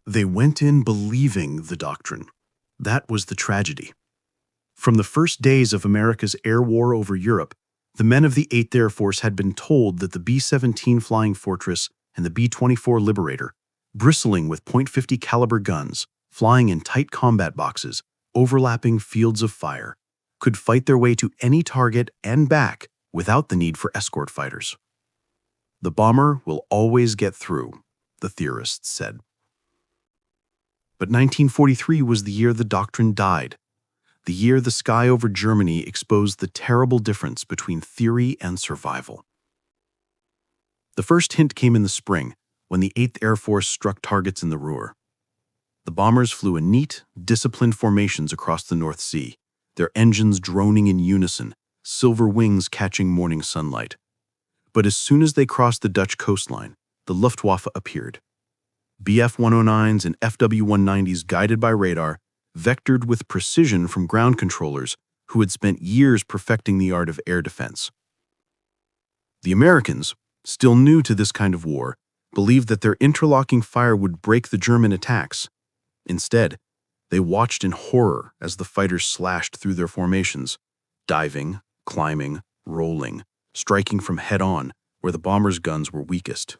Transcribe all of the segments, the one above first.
They went in believing the doctrine. That was the tragedy. From the first days of America's air war over Europe, the men of the 8th Air Force had been told that the B-17 Flying Fortress and the B-24 Liberator, bristling with .50 caliber guns, flying in tight combat boxes, overlapping fields of fire, could fight their way to any target and back without the need for escort fighters. The bomber will always get through, the theorists said. But 1943 was the year the doctrine died, the year the sky over Germany exposed the terrible difference between theory and survival. The first hint came in the spring, when the 8th Air Force struck targets in the Ruhr. The bombers flew in neat, disciplined formations across the North Sea, their engines droning in unison, silver wings catching morning sunlight. But as soon as they crossed the Dutch coastline, the Luftwaffe appeared. Bf-109s and FW-190s guided by radar, vectored with precision from ground controllers who had spent years perfecting the art of air defense. The Americans, still new to this kind of war, believed that their interlocking fire would break the German attacks. Instead, they watched in horror as the fighters slashed through their formations, diving, climbing, rolling, striking from head-on where the bombers' guns were weakest.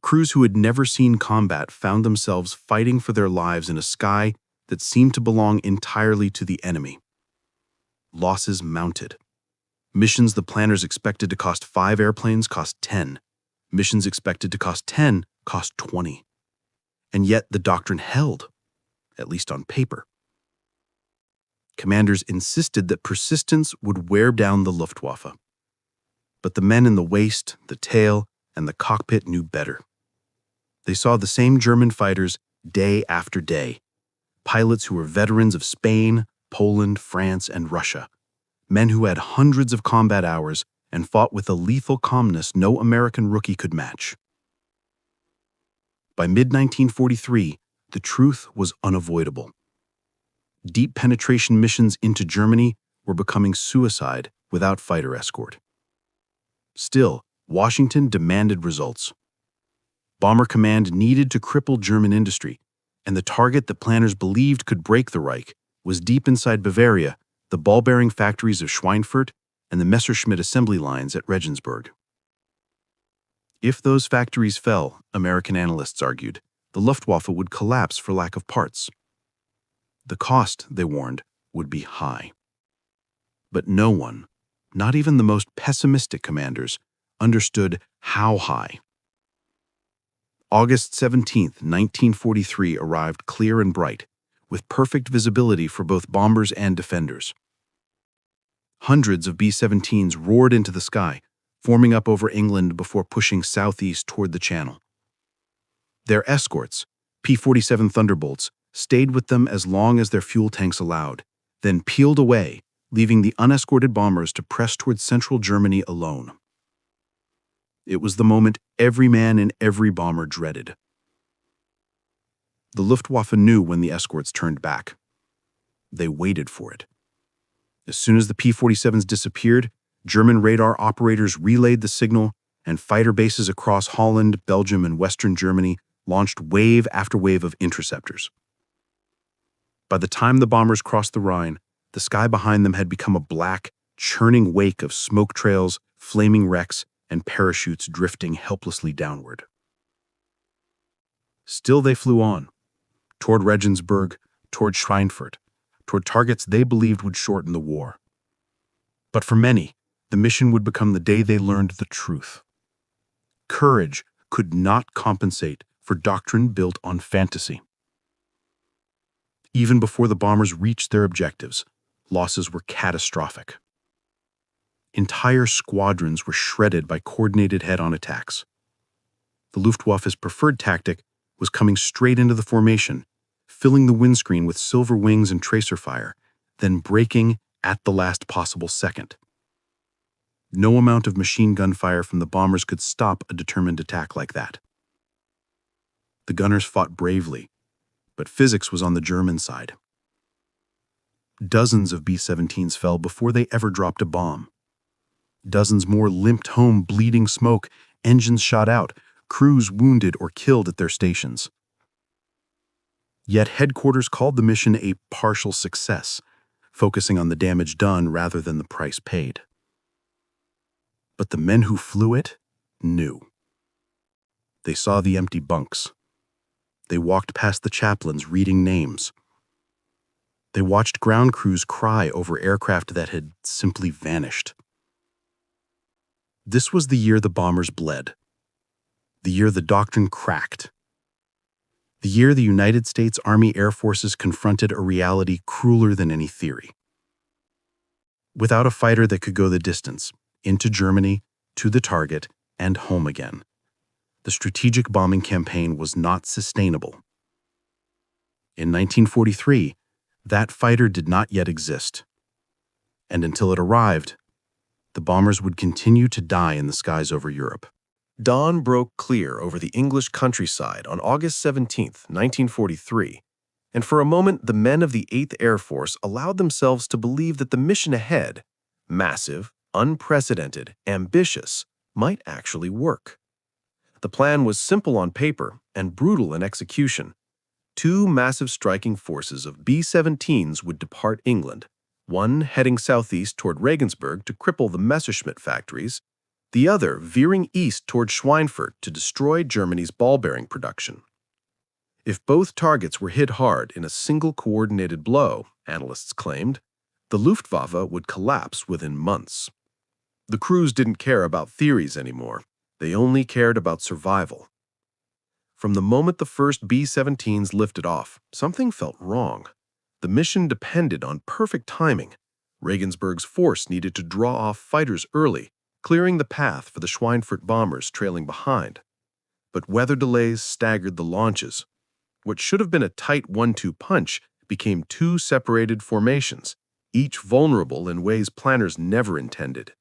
Crews who had never seen combat found themselves fighting for their lives in a sky that seemed to belong entirely to the enemy. Losses mounted. Missions the planners expected to cost 5 airplanes cost 10. Missions expected to cost 10 cost 20. And yet the doctrine held, at least on paper. Commanders insisted that persistence would wear down the Luftwaffe. But the men in the waist, the tail, and the cockpit knew better. They saw the same German fighters day after day, pilots who were veterans of Spain, Poland, France, and Russia, men who had hundreds of combat hours and fought with a lethal calmness no American rookie could match. By mid-1943, the truth was unavoidable. Deep penetration missions into Germany were becoming suicide without fighter escort. Still, Washington demanded results. Bomber Command needed to cripple German industry, and the target that planners believed could break the Reich was deep inside Bavaria, the ball-bearing factories of Schweinfurt and the Messerschmitt assembly lines at Regensburg. If those factories fell, American analysts argued, the Luftwaffe would collapse for lack of parts. The cost, they warned, would be high. But no one, not even the most pessimistic commanders, understood how high. August 17, 1943 arrived clear and bright, with perfect visibility for both bombers and defenders. Hundreds of B-17s roared into the sky, forming up over England before pushing southeast toward the Channel. Their escorts, P-47 Thunderbolts, stayed with them as long as their fuel tanks allowed, then peeled away, leaving the unescorted bombers to press toward central Germany alone. It was the moment every man in every bomber dreaded. The Luftwaffe knew when the escorts turned back. They waited for it. As soon as the P-47s disappeared, German radar operators relayed the signal, and fighter bases across Holland, Belgium, and Western Germany launched wave after wave of interceptors. By the time the bombers crossed the Rhine, the sky behind them had become a black, churning wake of smoke trails, flaming wrecks, and parachutes drifting helplessly downward. Still they flew on, toward Regensburg, toward Schweinfurt, toward targets they believed would shorten the war. But for many, the mission would become the day they learned the truth. Courage could not compensate for doctrine built on fantasy. Even before the bombers reached their objectives, losses were catastrophic. Entire squadrons were shredded by coordinated head-on attacks. The Luftwaffe's preferred tactic was coming straight into the formation, filling the windscreen with silver wings and tracer fire, then breaking at the last possible second. No amount of machine gun fire from the bombers could stop a determined attack like that. The gunners fought bravely, but physics was on the German side. Dozens of B-17s fell before they ever dropped a bomb. Dozens more limped home bleeding smoke, engines shot out, crews wounded or killed at their stations. Yet headquarters called the mission a partial success, focusing on the damage done rather than the price paid. But the men who flew it knew. They saw the empty bunks. They walked past the chaplains reading names. They watched ground crews cry over aircraft that had simply vanished. This was the year the bombers bled. The year the doctrine cracked. The year the United States Army Air Forces confronted a reality crueler than any theory. Without a fighter that could go the distance, into Germany, to the target, and home again, the strategic bombing campaign was not sustainable. In 1943, that fighter did not yet exist. And until it arrived, the bombers would continue to die in the skies over Europe. Dawn broke clear over the English countryside on August 17, 1943, and for a moment the men of the 8th Air Force allowed themselves to believe that the mission ahead, massive, unprecedented, ambitious, might actually work. The plan was simple on paper and brutal in execution. Two massive striking forces of B-17s would depart England, one heading southeast toward Regensburg to cripple the Messerschmitt factories, the other veering east toward Schweinfurt to destroy Germany's ball-bearing production. If both targets were hit hard in a single coordinated blow, analysts claimed, the Luftwaffe would collapse within months. The crews didn't care about theories anymore. They only cared about survival. From the moment the first B-17s lifted off, something felt wrong. The mission depended on perfect timing. Regensburg's force needed to draw off fighters early, clearing the path for the Schweinfurt bombers trailing behind. But weather delays staggered the launches. What should have been a tight 1-2 punch became two separated formations, each vulnerable in ways planners never intended.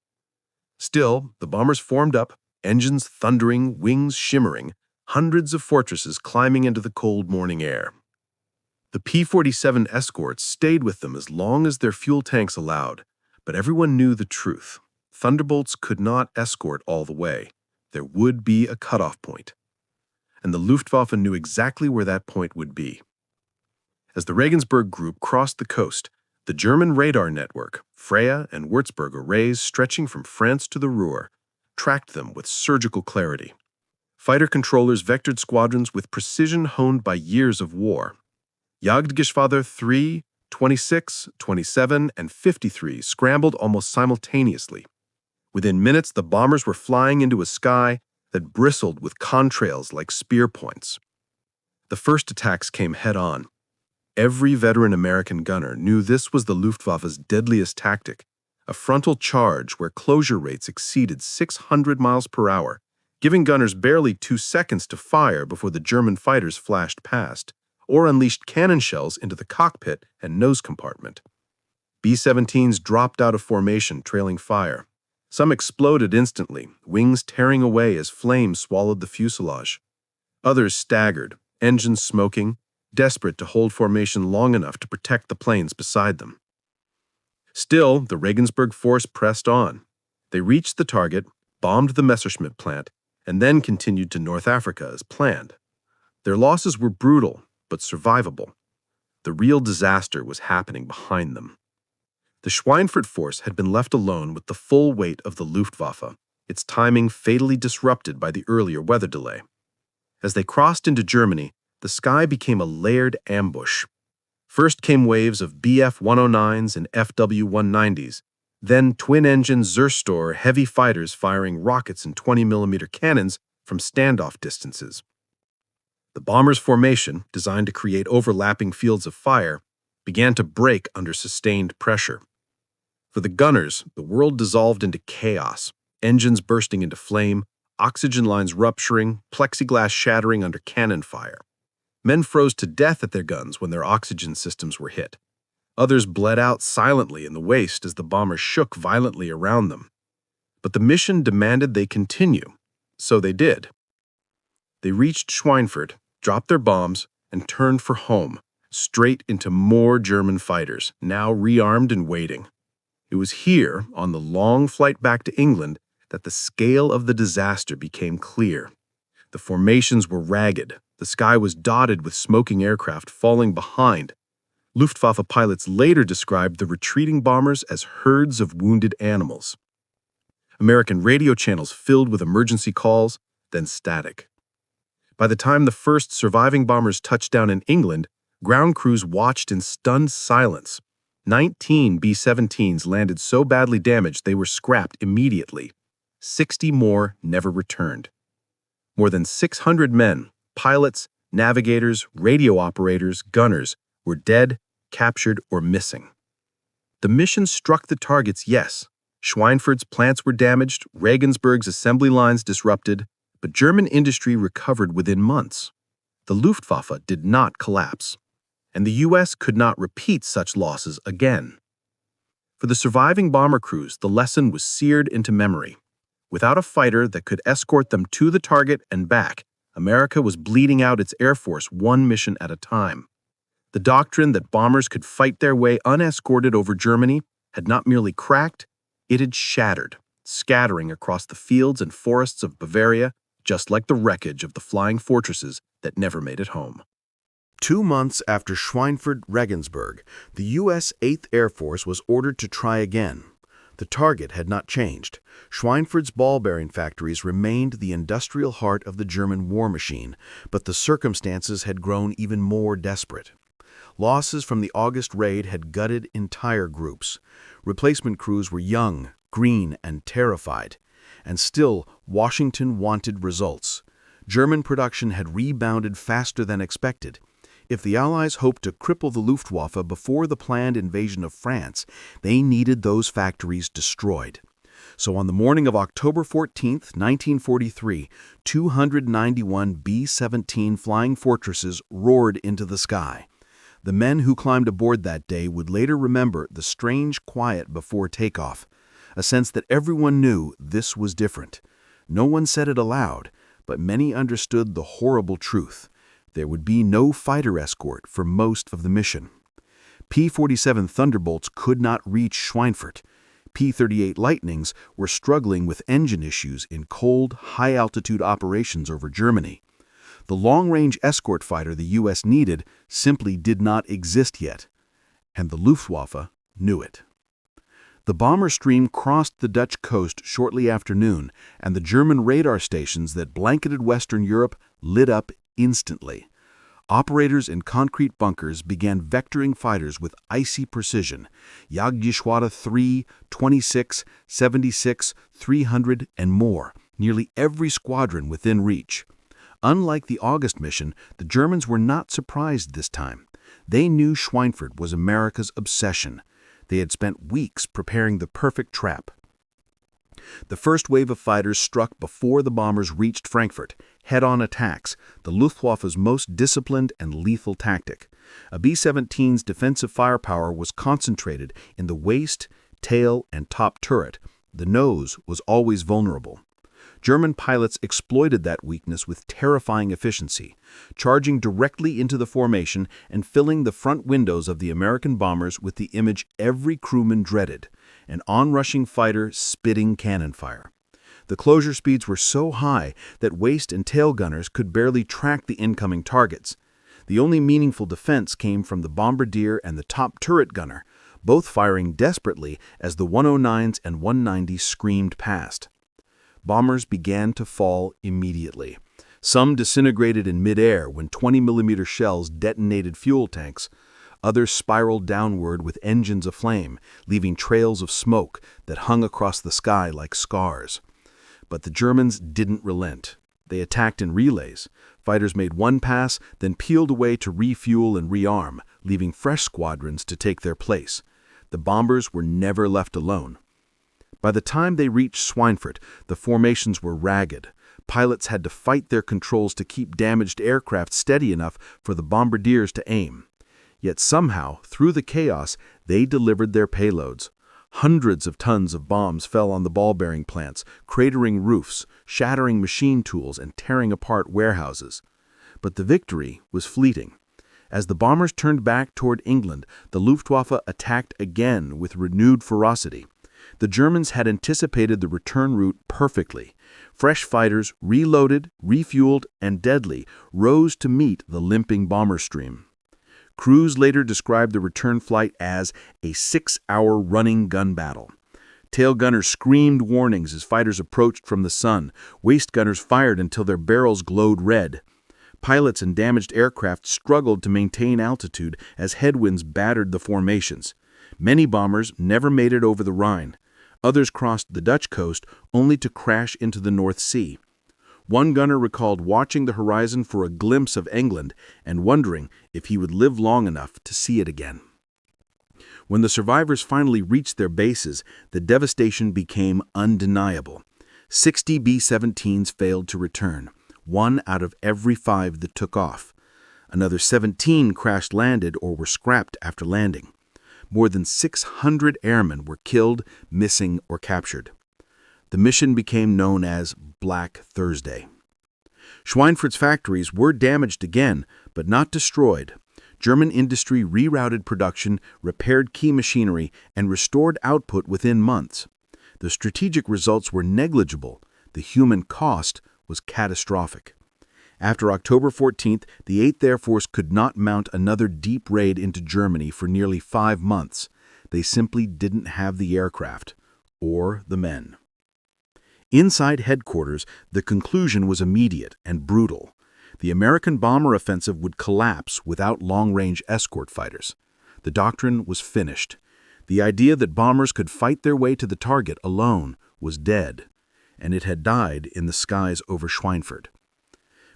Still, the bombers formed up, engines thundering, wings shimmering, hundreds of fortresses climbing into the cold morning air. The P-47 escorts stayed with them as long as their fuel tanks allowed, but everyone knew the truth. Thunderbolts could not escort all the way. There would be a cutoff point. And the Luftwaffe knew exactly where that point would be. As the Regensburg group crossed the coast, the German radar network, Freya and Würzburg arrays stretching from France to the Ruhr, tracked them with surgical clarity. Fighter controllers vectored squadrons with precision honed by years of war. Jagdgeschwader 3, 26, 27, and 53 scrambled almost simultaneously. Within minutes, the bombers were flying into a sky that bristled with contrails like spear points. The first attacks came head-on. Every veteran American gunner knew this was the Luftwaffe's deadliest tactic, a frontal charge where closure rates exceeded 600 miles per hour, giving gunners barely 2 seconds to fire before the German fighters flashed past, or unleashed cannon shells into the cockpit and nose compartment. B-17s dropped out of formation, trailing fire. Some exploded instantly, wings tearing away as flames swallowed the fuselage. Others staggered, engines smoking, desperate to hold formation long enough to protect the planes beside them. Still, the Regensburg force pressed on. They reached the target, bombed the Messerschmitt plant, and then continued to North Africa as planned. Their losses were brutal, but survivable. The real disaster was happening behind them. The Schweinfurt force had been left alone with the full weight of the Luftwaffe, its timing fatally disrupted by the earlier weather delay. As they crossed into Germany, the sky became a layered ambush. First came waves of Bf-109s and Fw-190s, then twin-engine Zerstör heavy fighters firing rockets and 20mm cannons from standoff distances. The bombers' formation, designed to create overlapping fields of fire, began to break under sustained pressure. For the gunners, the world dissolved into chaos, engines bursting into flame, oxygen lines rupturing, plexiglass shattering under cannon fire. Men froze to death at their guns when their oxygen systems were hit. Others bled out silently in the waste as the bombers shook violently around them. But the mission demanded they continue, so they did. They reached Schweinfurt, dropped their bombs, and turned for home, straight into more German fighters, now rearmed and waiting. It was here, on the long flight back to England, that the scale of the disaster became clear. The formations were ragged. The sky was dotted with smoking aircraft falling behind. Luftwaffe pilots later described the retreating bombers as herds of wounded animals. American radio channels filled with emergency calls, then static. By the time the first surviving bombers touched down in England, ground crews watched in stunned silence. 19 B-17s landed so badly damaged they were scrapped immediately. 60 more never returned. More than 600 men, pilots, navigators, radio operators, gunners, were dead, captured, or missing. The mission struck the targets, yes. Schweinfurt's plants were damaged, Regensburg's assembly lines disrupted, but German industry recovered within months. The Luftwaffe did not collapse, and the U.S. could not repeat such losses again. For the surviving bomber crews, the lesson was seared into memory. Without a fighter that could escort them to the target and back, America was bleeding out its Air Force one mission at a time. The doctrine that bombers could fight their way unescorted over Germany had not merely cracked, it had shattered, scattering across the fields and forests of Bavaria, just like the wreckage of the flying fortresses that never made it home. 2 months after Schweinfurt-Regensburg, the U.S. 8th Air Force was ordered to try again. The target had not changed. Schweinfurt's ball bearing factories remained the industrial heart of the German war machine, but the circumstances had grown even more desperate. Losses from the August raid had gutted entire groups. Replacement crews were young, green, and terrified. And still, Washington wanted results. German production had rebounded faster than expected. If the Allies hoped to cripple the Luftwaffe before the planned invasion of France, they needed those factories destroyed. So on the morning of October 14, 1943, 291 B-17 flying fortresses roared into the sky. The men who climbed aboard that day would later remember the strange quiet before takeoff, a sense that everyone knew this was different. No one said it aloud, but many understood the horrible truth. There would be no fighter escort for most of the mission. P-47 Thunderbolts could not reach Schweinfurt. P-38 Lightnings were struggling with engine issues in cold, high-altitude operations over Germany. The long-range escort fighter the U.S. needed simply did not exist yet, and the Luftwaffe knew it. The bomber stream crossed the Dutch coast shortly after noon, and the German radar stations that blanketed Western Europe lit up instantly. Operators in concrete bunkers began vectoring fighters with icy precision. Jagdgeschwader 3, 26, 76, 300, and more, nearly every squadron within reach. Unlike the August mission, the Germans were not surprised this time. They knew Schweinfurt was America's obsession. They had spent weeks preparing the perfect trap. The first wave of fighters struck before the bombers reached Frankfurt, head-on attacks, the Luftwaffe's most disciplined and lethal tactic. A B-17's defensive firepower was concentrated in the waist, tail, and top turret. The nose was always vulnerable. German pilots exploited that weakness with terrifying efficiency, charging directly into the formation and filling the front windows of the American bombers with the image every crewman dreaded, an onrushing fighter spitting cannon fire. The closure speeds were so high that waist and tail gunners could barely track the incoming targets. The only meaningful defense came from the bombardier and the top turret gunner, both firing desperately as the 109s and 190s screamed past. Bombers began to fall immediately. Some disintegrated in midair when 20mm shells detonated fuel tanks. Others spiraled downward with engines aflame, leaving trails of smoke that hung across the sky like scars. But the Germans didn't relent. They attacked in relays. Fighters made one pass, then peeled away to refuel and rearm, leaving fresh squadrons to take their place. The bombers were never left alone. By the time they reached Schweinfurt, the formations were ragged. Pilots had to fight their controls to keep damaged aircraft steady enough for the bombardiers to aim. Yet somehow, through the chaos, they delivered their payloads. Hundreds of tons of bombs fell on the ball-bearing plants, cratering roofs, shattering machine tools, and tearing apart warehouses. But the victory was fleeting. As the bombers turned back toward England, the Luftwaffe attacked again with renewed ferocity. The Germans had anticipated the return route perfectly. Fresh fighters, reloaded, refueled, and deadly, rose to meet the limping bomber stream. Crews later described the return flight as a 6-hour running gun battle. Tail gunners screamed warnings as fighters approached from the sun. Waist gunners fired until their barrels glowed red. Pilots and damaged aircraft struggled to maintain altitude as headwinds battered the formations. Many bombers never made it over the Rhine. Others crossed the Dutch coast only to crash into the North Sea. One gunner recalled watching the horizon for a glimpse of England and wondering if he would live long enough to see it again. When the survivors finally reached their bases, the devastation became undeniable. 60 B-17s failed to return, 1 out of every 5 that took off. Another 17 crash-landed or were scrapped after landing. More than 600 airmen were killed, missing, or captured. The mission became known as Black Thursday. Schweinfurt's factories were damaged again, but not destroyed. German industry rerouted production, repaired key machinery, and restored output within months. The strategic results were negligible. The human cost was catastrophic. After October 14th, the 8th Air Force could not mount another deep raid into Germany for nearly 5 months. They simply didn't have the aircraft or the men. Inside headquarters, the conclusion was immediate and brutal. The American bomber offensive would collapse without long-range escort fighters. The doctrine was finished. The idea that bombers could fight their way to the target alone was dead, and it had died in the skies over Schweinfurt.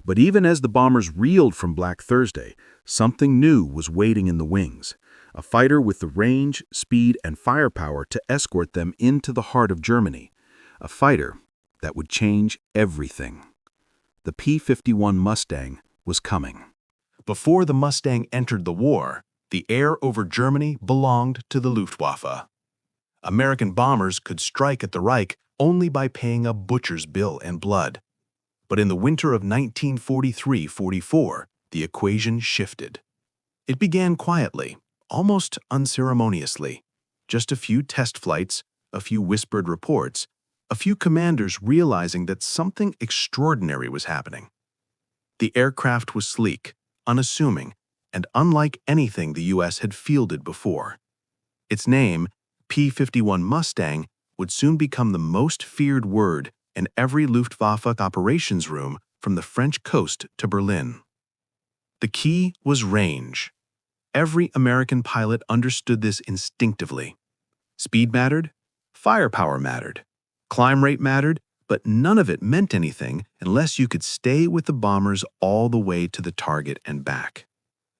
But even as the bombers reeled from Black Thursday, something new was waiting in the wings. A fighter with the range, speed, and firepower to escort them into the heart of Germany. A fighter that would change everything. The P-51 Mustang was coming. Before the Mustang entered the war, the air over Germany belonged to the Luftwaffe. American bombers could strike at the Reich only by paying a butcher's bill in blood. But in the winter of 1943-44, the equation shifted. It began quietly, almost unceremoniously. Just a few test flights, a few whispered reports, a few commanders realizing that something extraordinary was happening. The aircraft was sleek, unassuming, and unlike anything the U.S. had fielded before. Its name, P-51 Mustang, would soon become the most feared word in every Luftwaffe operations room from the French coast to Berlin. The key was range. Every American pilot understood this instinctively. Speed mattered, firepower mattered, climb rate mattered, but none of it meant anything unless you could stay with the bombers all the way to the target and back.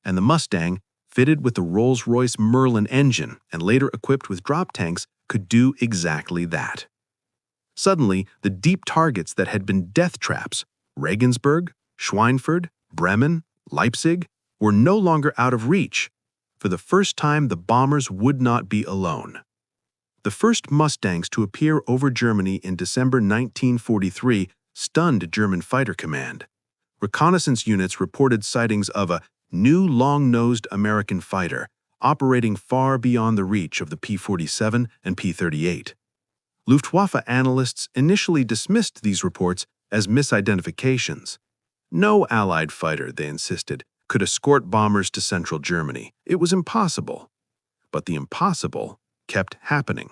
And the Mustang, fitted with the Rolls-Royce Merlin engine and later equipped with drop tanks, could do exactly that. Suddenly, the deep targets that had been death traps, Regensburg, Schweinfurt, Bremen, Leipzig, were no longer out of reach. For the first time, the bombers would not be alone. The first Mustangs to appear over Germany in December 1943 stunned German fighter command. Reconnaissance units reported sightings of a new long-nosed American fighter operating far beyond the reach of the P-47 and P-38. Luftwaffe analysts initially dismissed these reports as misidentifications. No Allied fighter, they insisted, could escort bombers to central Germany. It was impossible. But the impossible kept happening.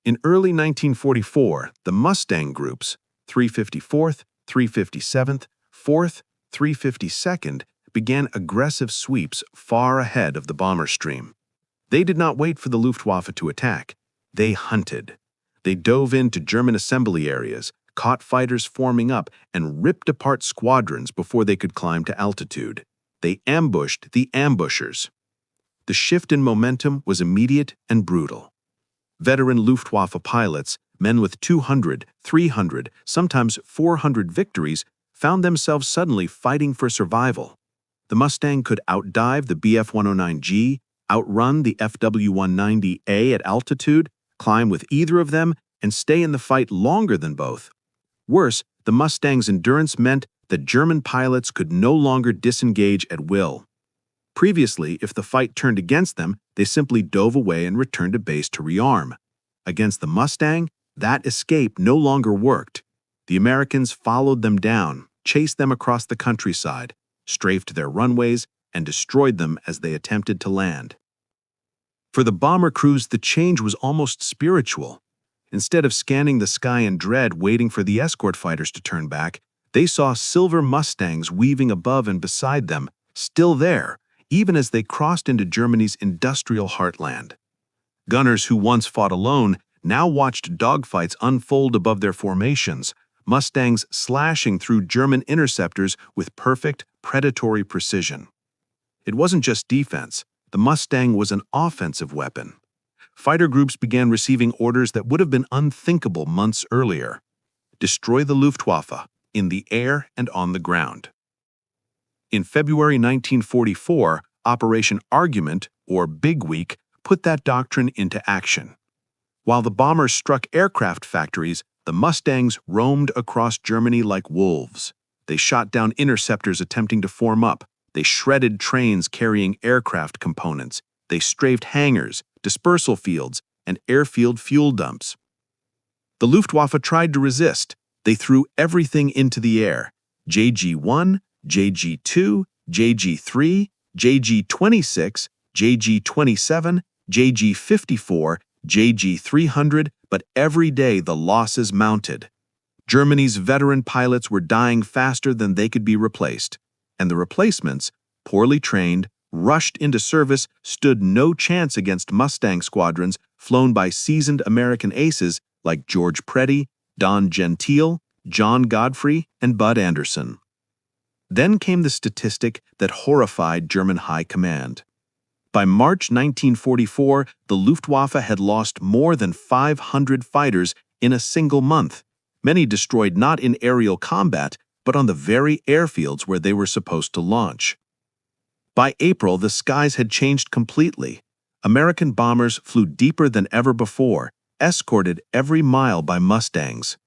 In early 1944, the Mustang groups, 354th, 357th, 4th, 352nd, began aggressive sweeps far ahead of the bomber stream. They did not wait for the Luftwaffe to attack. They hunted. They dove into German assembly areas, caught fighters forming up, and ripped apart squadrons before they could climb to altitude. They ambushed the ambushers. The shift in momentum was immediate and brutal. Veteran Luftwaffe pilots, men with 200, 300, sometimes 400 victories, found themselves suddenly fighting for survival. The Mustang could outdive the Bf-109G, outrun the FW-190A at altitude, climb with either of them, and stay in the fight longer than both. Worse, the Mustang's endurance meant that German pilots could no longer disengage at will. Previously, if the fight turned against them, they simply dove away and returned to base to rearm. Against the Mustang, that escape no longer worked. The Americans followed them down, chased them across the countryside, strafed their runways, and destroyed them as they attempted to land. For the bomber crews, the change was almost spiritual. Instead of scanning the sky in dread, waiting for the escort fighters to turn back, they saw silver Mustangs weaving above and beside them, still there, even as they crossed into Germany's industrial heartland. Gunners who once fought alone now watched dogfights unfold above their formations, Mustangs slashing through German interceptors with perfect, predatory precision. It wasn't just defense. The Mustang was an offensive weapon. Fighter groups began receiving orders that would have been unthinkable months earlier. Destroy the Luftwaffe, in the air and on the ground. In February 1944, Operation Argument, or Big Week, put that doctrine into action. While the bombers struck aircraft factories, the Mustangs roamed across Germany like wolves. They shot down interceptors attempting to form up. They shredded trains carrying aircraft components. They strafed hangars, dispersal fields, and airfield fuel dumps. The Luftwaffe tried to resist. They threw everything into the air: JG-1, JG-2, JG-3, JG-26, JG-27, JG-54, JG-300, but every day the losses mounted. Germany's veteran pilots were dying faster than they could be replaced, and the replacements, poorly trained, rushed into service, stood no chance against Mustang squadrons flown by seasoned American aces like George Preddy, Don Gentile, John Godfrey, and Bud Anderson. Then came the statistic that horrified German high command. By March 1944, the Luftwaffe had lost more than 500 fighters in a single month, many destroyed not in aerial combat, but on the very airfields where they were supposed to launch. By April, the skies had changed completely. American bombers flew deeper than ever before, escorted every mile by Mustangs.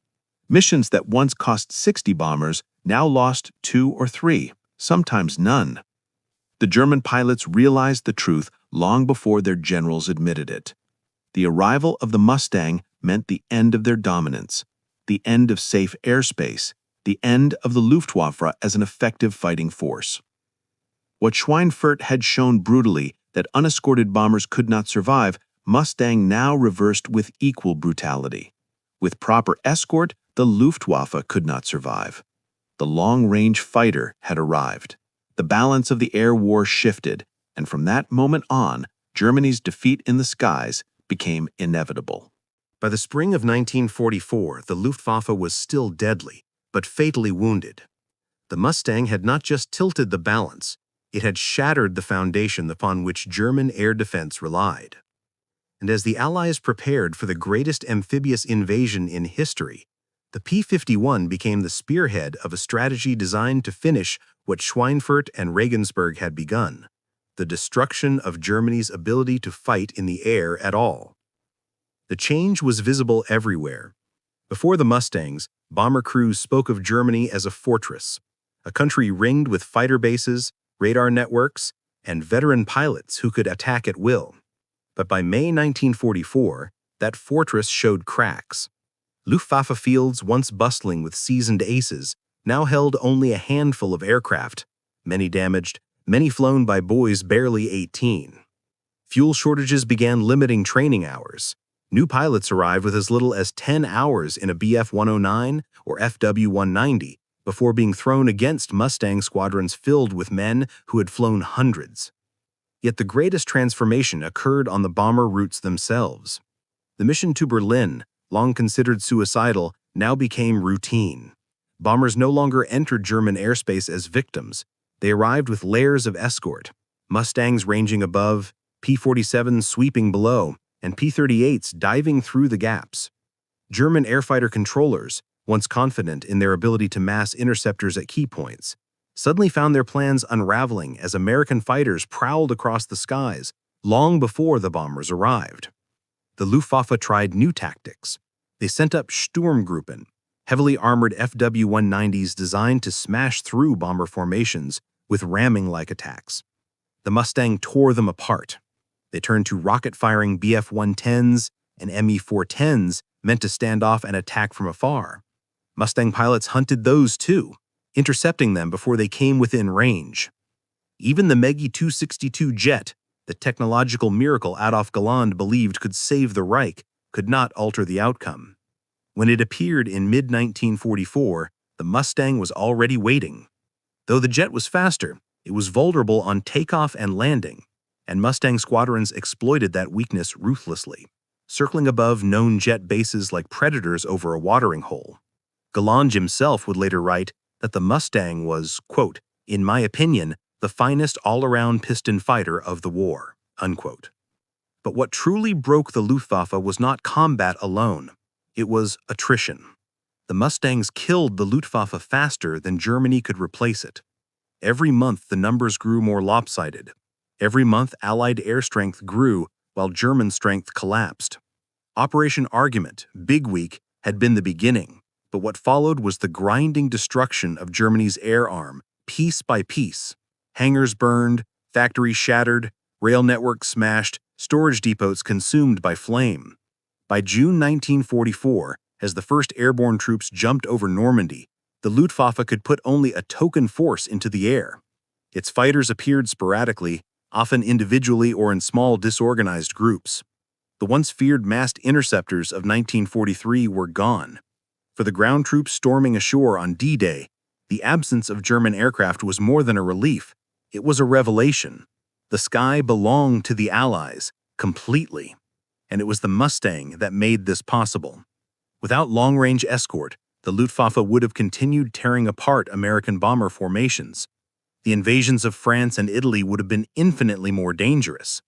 Missions that once cost 60 bombers now lost 2 or 3, sometimes none. The German pilots realized the truth long before their generals admitted it. The arrival of the Mustang meant the end of their dominance, the end of safe airspace, the end of the Luftwaffe as an effective fighting force. What Schweinfurt had shown brutally that unescorted bombers could not survive, Mustang now reversed with equal brutality. With proper escort, the Luftwaffe could not survive. The long-range fighter had arrived. The balance of the air war shifted, and from that moment on, Germany's defeat in the skies became inevitable. By the spring of 1944, the Luftwaffe was still deadly, but fatally wounded. The Mustang had not just tilted the balance, it had shattered the foundation upon which German air defense relied. And as the Allies prepared for the greatest amphibious invasion in history, the P-51 became the spearhead of a strategy designed to finish what Schweinfurt and Regensburg had begun: the destruction of Germany's ability to fight in the air at all. The change was visible everywhere. Before the Mustangs, bomber crews spoke of Germany as a fortress, a country ringed with fighter bases, radar networks, and veteran pilots who could attack at will. But by May 1944, that fortress showed cracks. Luftwaffe fields, once bustling with seasoned aces, now held only a handful of aircraft, many damaged, many flown by boys barely 18. Fuel shortages began limiting training hours. New pilots arrived with as little as 10 hours in a Bf-109 or FW-190 before being thrown against Mustang squadrons filled with men who had flown hundreds. Yet the greatest transformation occurred on the bomber routes themselves. The mission to Berlin, long considered suicidal, now became routine. Bombers no longer entered German airspace as victims. They arrived with layers of escort, Mustangs ranging above, P-47s sweeping below, and P-38s diving through the gaps. German airfighter controllers, once confident in their ability to mass interceptors at key points, suddenly found their plans unraveling as American fighters prowled across the skies long before the bombers arrived. The Luftwaffe tried new tactics. They sent up Sturmgruppen, heavily armored FW-190s designed to smash through bomber formations with ramming-like attacks. The Mustang tore them apart. They turned to rocket-firing Bf-110s, and Me-410s meant to stand off and attack from afar. Mustang pilots hunted those too, intercepting them before they came within range. Even the Me-262 jet, the technological miracle Adolf Galland believed could save the Reich, could not alter the outcome. When it appeared in mid-1944, the Mustang was already waiting. Though the jet was faster, it was vulnerable on takeoff and landing, and Mustang squadrons exploited that weakness ruthlessly, circling above known jet bases like predators over a watering hole. Galland himself would later write that the Mustang was, quote, "in my opinion, the finest all-around piston fighter of the war," unquote. But what truly broke the Luftwaffe was not combat alone. It was attrition. The Mustangs killed the Luftwaffe faster than Germany could replace it. Every month the numbers grew more lopsided. Every month Allied air strength grew while German strength collapsed. Operation Argument, Big Week, had been the beginning, but what followed was the grinding destruction of Germany's air arm, piece by piece. Hangars burned, factories shattered, rail networks smashed, storage depots consumed by flame. By June 1944, as the first airborne troops jumped over Normandy, the Luftwaffe could put only a token force into the air. Its fighters appeared sporadically, often individually or in small disorganized groups. The once feared massed interceptors of 1943 were gone. For the ground troops storming ashore on D-Day, the absence of German aircraft was more than a relief. It was a revelation. The sky belonged to the Allies, completely. And it was the Mustang that made this possible. Without long-range escort, the Luftwaffe would have continued tearing apart American bomber formations. The invasions of France and Italy would have been infinitely more dangerous.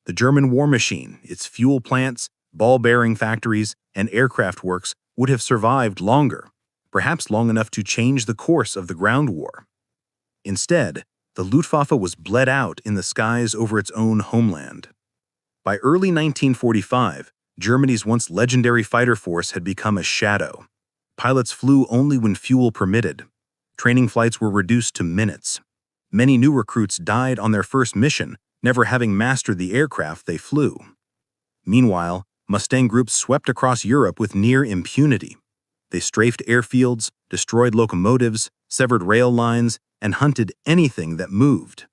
The German war machine, its fuel plants, ball-bearing factories, and aircraft works would have survived longer, perhaps long enough to change the course of the ground war. Instead, the Luftwaffe was bled out in the skies over its own homeland. By early 1945, Germany's once legendary fighter force had become a shadow. Pilots flew only when fuel permitted. Training flights were reduced to minutes. Many new recruits died on their first mission, never having mastered the aircraft they flew. Meanwhile, Mustang groups swept across Europe with near impunity. They strafed airfields, destroyed locomotives, severed rail lines, and hunted anything that moved.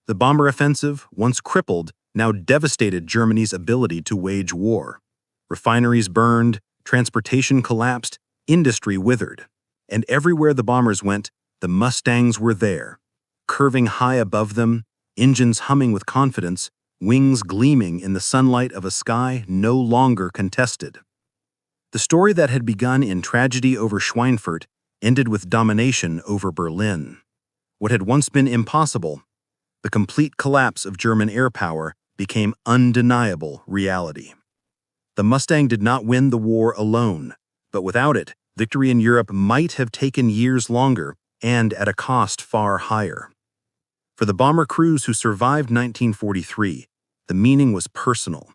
The bomber offensive, once crippled, now devastated Germany's ability to wage war. Refineries burned, transportation collapsed, industry withered. And everywhere the bombers went, the Mustangs were there, curving high above them, engines humming with confidence, wings gleaming in the sunlight of a sky no longer contested. The story that had begun in tragedy over Schweinfurt ended with domination over Berlin. What had once been impossible, the complete collapse of German air power, became undeniable reality. The Mustang did not win the war alone, but without it, victory in Europe might have taken years longer and at a cost far higher. For the bomber crews who survived 1943, the meaning was personal.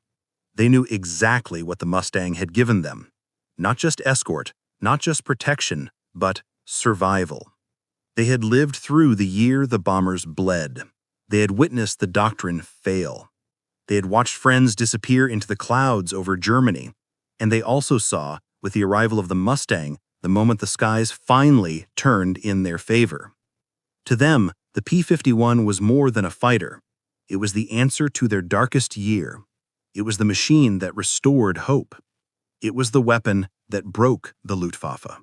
They knew exactly what the Mustang had given them. Not just escort, not just protection, but survival. They had lived through the year the bombers bled. They had witnessed the doctrine fail. They had watched friends disappear into the clouds over Germany, and they also saw, with the arrival of the Mustang, the moment the skies finally turned in their favor. To them, the P-51 was more than a fighter. It was the answer to their darkest year. It was the machine that restored hope. It was the weapon that broke the Luftwaffe.